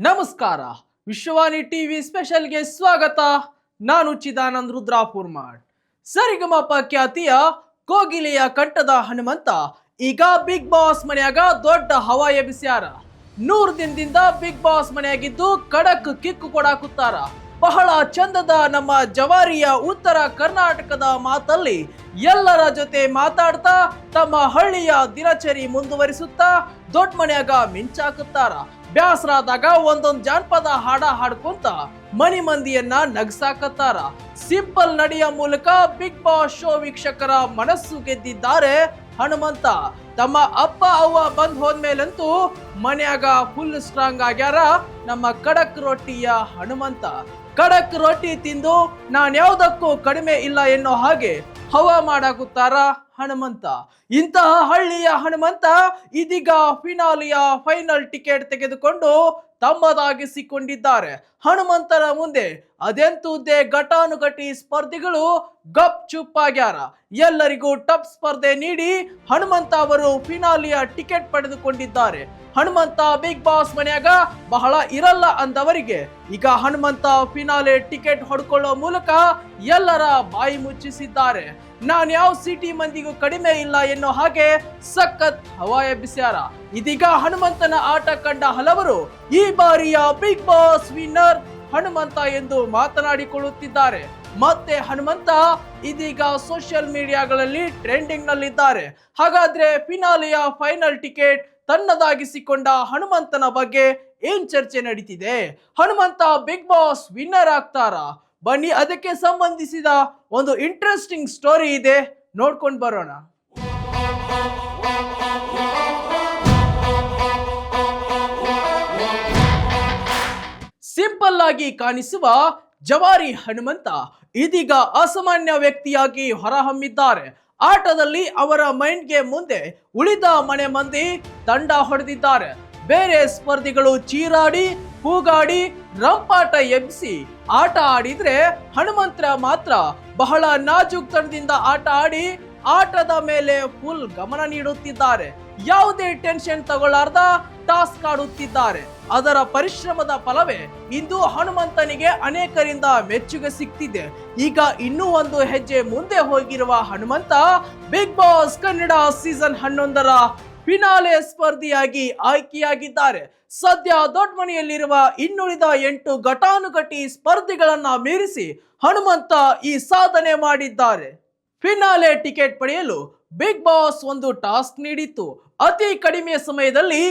ನಮಸ್ಕಾರ. ವಿಶ್ವವಾಣಿ ಟಿವಿ ಸ್ಪೆಷಲ್ಗೆ ಸ್ವಾಗತ. ನಾನು ಚಿದಾನಂದ್ ರುದ್ರಾಪುರ್ಮಾಡ್. ಸರಿಗಮಪ ಖ್ಯಾತಿಯ ಕೋಗಿಲೆಯ ಕಂಠದ ಹನುಮಂತ ಈಗ ಬಿಗ್ ಬಾಸ್ ಮನೆಯಾಗ ದೊಡ್ಡ ಹವಾ ಎಬ್ಬಿಸ್ಯಾರ. 100 ದಿನದಿಂದ ಬಿಗ್ ಬಾಸ್ ಮನೆಯಾಗಿದ್ದು ಖಡಕ್ ಕಿಕ್ಕು ಕೊಡಾಕುತ್ತಾರ. ಬಹಳ ಚಂದದ ನಮ್ಮ ಜವಾರಿಯ ಉತ್ತರ ಕರ್ನಾಟಕದ ಮಾತಲ್ಲಿ ಎಲ್ಲರ ಜೊತೆ ಮಾತಾಡ್ತಾ ತಮ್ಮ ಹಳ್ಳಿಯ ದಿನಚರಿ ಮುಂದುವರಿಸುತ್ತಾ ದೊಡ್ಡ ಮನೆಯಾಗ ಮಿಂಚಾಕುತ್ತಾರ. ಬ್ಯಾಸರಾದಾಗ ಒಂದೊಂದು ಜಾನಪದ ಹಾಡ ಹಾಡ್ಕೊಂತ ಮನಿ ಮಂದಿಯನ್ನ ನಗಸಾಕತ್ತಾರ. ಸಿಂಪಲ್ ನಡೆಯ ಮೂಲಕ ಬಿಗ್ ಬಾಸ್ ಶೋ ವೀಕ್ಷಕರ ಮನಸ್ಸು ಗೆದ್ದಿದ್ದಾರೆ ಹನುಮಂತ. ತಮ್ಮ ಅಪ್ಪ ಅವ್ವ ಬಂದ್ ಹೋದ್ಮೇಲಂತೂ ಮನ್ಯಾಗ ಫುಲ್ ಸ್ಟ್ರಾಂಗ್ ಆಗ್ಯಾರ ನಮ್ಮ ಖಡಕ್ ರೊಟ್ಟಿಯ ಹನುಮಂತ. ಖಡಕ್ ರೊಟ್ಟಿ ತಿಂದು ನಾನ್ ಯಾವ್ದಕ್ಕೂ ಕಡಿಮೆ ಇಲ್ಲ ಎನ್ನೋ ಹಾಗೆ ಹವಾ ಮಾಡಾಕುತ್ತಾರ ಹನುಮಂತ. ಇಂತಹ ಹಳ್ಳಿಯ ಹನುಮಂತ ಇದೀಗ ಫಿನಾಲಿಯ ಫೈನಲ್ ಟಿಕೆಟ್ ತೆಗೆದುಕೊಂಡು ತಮ್ಮದಾಗಿಸಿಕೊಂಡಿದ್ದಾರೆ. ಹನುಮಂತನ ಮುಂದೆ ಅದೆಂತುದೇ ಘಟಾನುಘಟಿ ಸ್ಪರ್ಧಿಗಳು ಗಪ್ ಚುಪ್ ಆಗ್ಯಾರ. ಎಲ್ಲರಿಗೂ ಟಫ್ ಸ್ಪರ್ಧೆ ನೀಡಿ ಹನುಮಂತ ಅವರು ಫಿನಾಲಿಯ ಟಿಕೆಟ್ ಪಡೆದುಕೊಂಡಿದ್ದಾರೆ. ಹನುಮಂತ ಬಿಗ್ ಬಾಸ್ ಮನೆಯಾಗ ಬಹಳ ಇರಲ್ಲ ಅಂದವರಿಗೆ ಈಗ ಹನುಮಂತ ಫಿನಾಲೆ ಟಿಕೆಟ್ ಹೊಡ್ಕೊಳ್ಳೋ ಮೂಲಕ ಎಲ್ಲರ ಬಾಯಿ ಮುಚ್ಚಿಸಿದ್ದಾರೆ. ನಾನ್ ಯಾವ ಸಿಟಿ ಮಂದಿಗೂ ಕಡಿಮೆ ಇಲ್ಲ ಎನ್ನೋ ಹಾಗೆ ಸಖತ್ ಹವಾ ಎಬ್ಬಿಸ್ಯಾರ. ಇದೀಗ ಹನುಮಂತನ ಆಟ ಕಂಡ ಹಲವರು ಈ ಬಾರಿಯ ಬಿಗ್ ಬಾಸ್ ವಿನ್ನರ್ ಹನುಮಂತ ಎಂದು ಮಾತನಾಡಿಕೊಳ್ಳುತ್ತಿದ್ದಾರೆ. ಮತ್ತೆ ಹನುಮಂತ ಇದೀಗ ಸೋಷಿಯಲ್ ಮೀಡಿಯಾಗಳಲ್ಲಿ ಟ್ರೆಂಡಿಂಗ್ ನಲ್ಲಿದ್ದಾರೆ. ಹಾಗಾದ್ರೆ ಫಿನಾಲೆಯ ಫೈನಲ್ ಟಿಕೆಟ್ ತನ್ನದಾಗಿಸಿಕೊಂಡ ಹನುಮಂತನ ಬಗ್ಗೆ ಏನ್ ಚರ್ಚೆ ನಡೀತಿದೆ? ಹನುಮಂತ ಬಿಗ್ ಬಾಸ್ ವಿನ್ನರ್ ಆಗ್ತಾರಾ? ಬನ್ನಿ ಅದಕ್ಕೆ ಸಂಬಂಧಿಸಿದ ಒಂದು ಇಂಟ್ರೆಸ್ಟಿಂಗ್ ಸ್ಟೋರಿ ಇದೆ, ನೋಡ್ಕೊಂಡು ಬರೋಣ. ಸಿಂಪಲ್ ಆಗಿ ಕಾಣಿಸುವ ಜವಾರಿ ಹನುಮಂತ ಇದೀಗ ಅಸಾಮಾನ್ಯ ವ್ಯಕ್ತಿಯಾಗಿ ಹೊರಹೊಮ್ಮಿದ್ದಾರೆ. ಆಟದಲ್ಲಿ ಅವರ ಮೈಂಡ್ಗೆ ಮುಂದೆ ಉಳಿದ ಮನೆ ಮಂದಿ ದಂಡ ಹೊಡೆದಿದ್ದಾರೆ. ಬೇರೆ ಸ್ಪರ್ಧಿಗಳು ಚೀರಾಡಿ ಕೂಗಾಡಿ ರಂಪಾಟ ಎಬ್ಬಿಸಿ ಆಟ ಆಡಿದ್ರೆ ಹನುಮಂತ ಮಾತ್ರ ಬಹಳ ನಾಜೂಕ್ತನದಿಂದ ಆಟ ಆಡಿ ಆಟದ ಮೇಲೆ ಫುಲ್ ಗಮನ ನೀಡುತ್ತಿದ್ದಾರೆ. ಯಾವುದೇ ಟೆನ್ಷನ್ ತಗೊಳ್ಳಾರ್ದ ಟಾಸ್ಕ್ ಆಡುತ್ತಿದ್ದಾರೆ. ಅದರ ಪರಿಶ್ರಮದ ಫಲವೇ ಇಂದು ಹನುಮಂತನಿಗೆ ಅನೇಕರಿಂದ ಮೆಚ್ಚುಗೆ ಸಿಗ್ತಿದೆ. ಈಗ ಇನ್ನೂ ಒಂದು ಹೆಜ್ಜೆ ಮುಂದೆ ಹೋಗಿರುವ Hanumantha Bigg Boss Kannada season 11ರ ಫಿನಾಲೆ ಸ್ಪರ್ಧಿಯಾಗಿ ಆಯ್ಕೆಯಾಗಿದ್ದಾರೆ. ಸದ್ಯ ದೊಡ್ಡ ಮನೆಯಲ್ಲಿರುವ ಇನ್ನುಳಿದ 8 ಘಟಾನುಘಟಿ ಸ್ಪರ್ಧಿಗಳನ್ನ ಮೀರಿಸಿ ಹನುಮಂತ ಈ ಸಾಧನೆ ಮಾಡಿದ್ದಾರೆ. ಫಿನಾಲೆ ಟಿಕೆಟ್ ಪಡೆಯಲು ಬಿಗ್ ಬಾಸ್ ಒಂದು ಟಾಸ್ಕ್ ನೀಡಿತ್ತು. ಅತಿ ಕಡಿಮೆ ಸಮಯದಲ್ಲಿ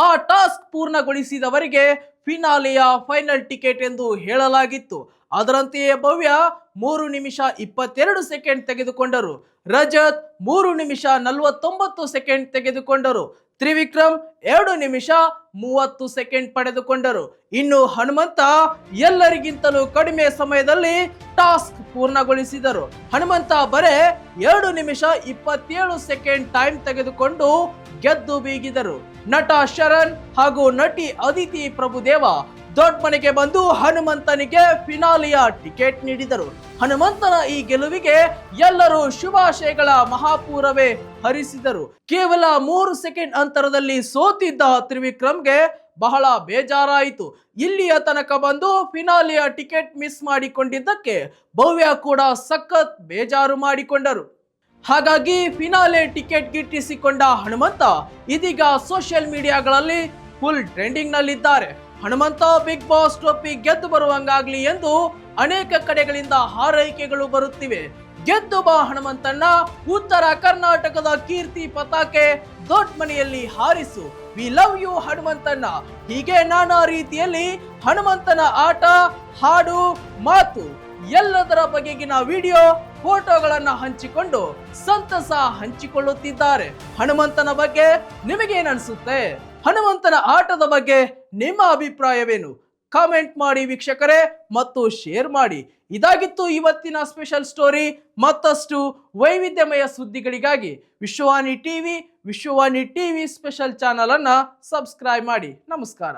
ಆ ಟಾಸ್ಕ್ ಪೂರ್ಣಗೊಳಿಸಿದವರಿಗೆ ಫಿನಾಲೆಯ ಫೈನಲ್ ಟಿಕೆಟ್ ಎಂದು ಹೇಳಲಾಗಿತ್ತು. ಅದರಂತೆಯೇ ಭವ್ಯ 3 ನಿಮಿಷ 22 ಸೆಕೆಂಡ್ ತೆಗೆದುಕೊಂಡರು. ರಜತ್ 3 ನಿಮಿಷ 49 ಸೆಕೆಂಡ್ ತೆಗೆದುಕೊಂಡರು. ತ್ರಿವಿಕ್ರಮ್ 2 ನಿಮಿಷ 30 ಸೆಕೆಂಡ್ ಪಡೆದುಕೊಂಡರು. ಇನ್ನು ಹನುಮಂತ ಎಲ್ಲರಿಗಿಂತಲೂ ಕಡಿಮೆ ಸಮಯದಲ್ಲಿ ಟಾಸ್ಕ್ ಪೂರ್ಣಗೊಳಿಸಿದರು. ಹನುಮಂತ ಬರೇ 2 ನಿಮಿಷ 27 ಸೆಕೆಂಡ್ ಟೈಮ್ ತೆಗೆದುಕೊಂಡು ಗೆದ್ದು ಬೀಗಿದರು. ನಟ ಶರಣ್ ಹಾಗೂ ನಟಿ ಅದಿತಿ ಪ್ರಭುದೇವ ದೊಡ್ಡ ಮನೆಗೆ ಬಂದು ಹನುಮಂತನಿಗೆ ಫಿನಾಲಿಯ ಟಿಕೆಟ್ ನೀಡಿದರು. ಹನುಮಂತನ ಈ ಗೆಲುವಿಗೆ ಎಲ್ಲರೂ ಶುಭಾಶಯಗಳ ಮಹಾಪೂರವೇ ಹರಿಸಿದರು. ಕೇವಲ 3 ಸೆಕೆಂಡ್ ಅಂತರದಲ್ಲಿ ಸೋತಿದ್ದ ತ್ರಿವಿಕ್ರಮ್ಗೆ ಬಹಳ ಬೇಜಾರಾಯಿತು. ಇಲ್ಲಿಯ ತನಕ ಬಂದು ಫಿನಾಲಿಯ ಟಿಕೆಟ್ ಮಿಸ್ ಮಾಡಿಕೊಂಡಿದ್ದಕ್ಕೆ ಭವ್ಯ ಕೂಡ ಸಖತ್ ಬೇಜಾರು ಮಾಡಿಕೊಂಡರು. ಹಾಗಾಗಿ ಫಿನಾಲೆ ಟಿಕೆಟ್ ಗಿಟ್ಟಿಸಿಕೊಂಡ ಹನುಮಂತ ಇದೀಗ ಸೋಷಿಯಲ್ ಮೀಡಿಯಾಗಳಲ್ಲಿ ಫುಲ್ ಟ್ರೆಂಡಿಂಗ್ ನಲ್ಲಿದ್ದಾರೆ. ಹನುಮಂತ ಬಿಗ್ ಬಾಸ್ ಟ್ರೋಫಿ ಗೆದ್ದು ಬರುವಂಗಾಗ್ಲಿ ಎಂದು ಅನೇಕ ಕಡೆಗಳಿಂದ ಹಾರೈಕೆಗಳು ಬರುತ್ತಿವೆ. ಗೆದ್ದು ಬಾ ಹನುಮಂತಣ್ಣ, ಉತ್ತರ ಕರ್ನಾಟಕದ ಕೀರ್ತಿ ಪತಾಕೆ ದೊಡ್ಡ ಮನೆಯಲ್ಲಿ ಹಾರಿಸು, ವಿ ಲವ್ ಯು ಹನುಮಂತಣ್ಣ. ಹೀಗೆ ನಾನಾ ರೀತಿಯಲ್ಲಿ ಹನುಮಂತನ ಆಟ, ಹಾಡು, ಮಾತು ಎಲ್ಲದರ ಬಗೆಗಿನ ವಿಡಿಯೋ, ಫೋಟೋಗಳನ್ನ ಹಂಚಿಕೊಂಡು ಸಂತಸ ಹಂಚಿಕೊಳ್ಳುತ್ತಿದ್ದಾರೆ. ಹನುಮಂತನ ಬಗ್ಗೆ ನಿಮಗೇನನ್ಸುತ್ತೆ? ಹನುಮಂತನ ಆಟದ ಬಗ್ಗೆ ನಿಮ್ಮ ಅಭಿಪ್ರಾಯವೇನು? ಕಾಮೆಂಟ್ ಮಾಡಿ ವೀಕ್ಷಕರೇ ಮತ್ತು ಶೇರ್ ಮಾಡಿ. ಇದಾಗಿತ್ತು ಇವತ್ತಿನ ಸ್ಪೆಷಲ್ ಸ್ಟೋರಿ. ಮತ್ತಷ್ಟು ವೈವಿಧ್ಯಮಯ ಸುದ್ದಿಗಳಿಗಾಗಿ ವಿಶ್ವವಾಣಿ ಟಿವಿ ಸ್ಪೆಷಲ್ ಚಾನಲ್ ಅನ್ನ ಸಬ್ಸ್ಕ್ರೈಬ್ ಮಾಡಿ. ನಮಸ್ಕಾರ.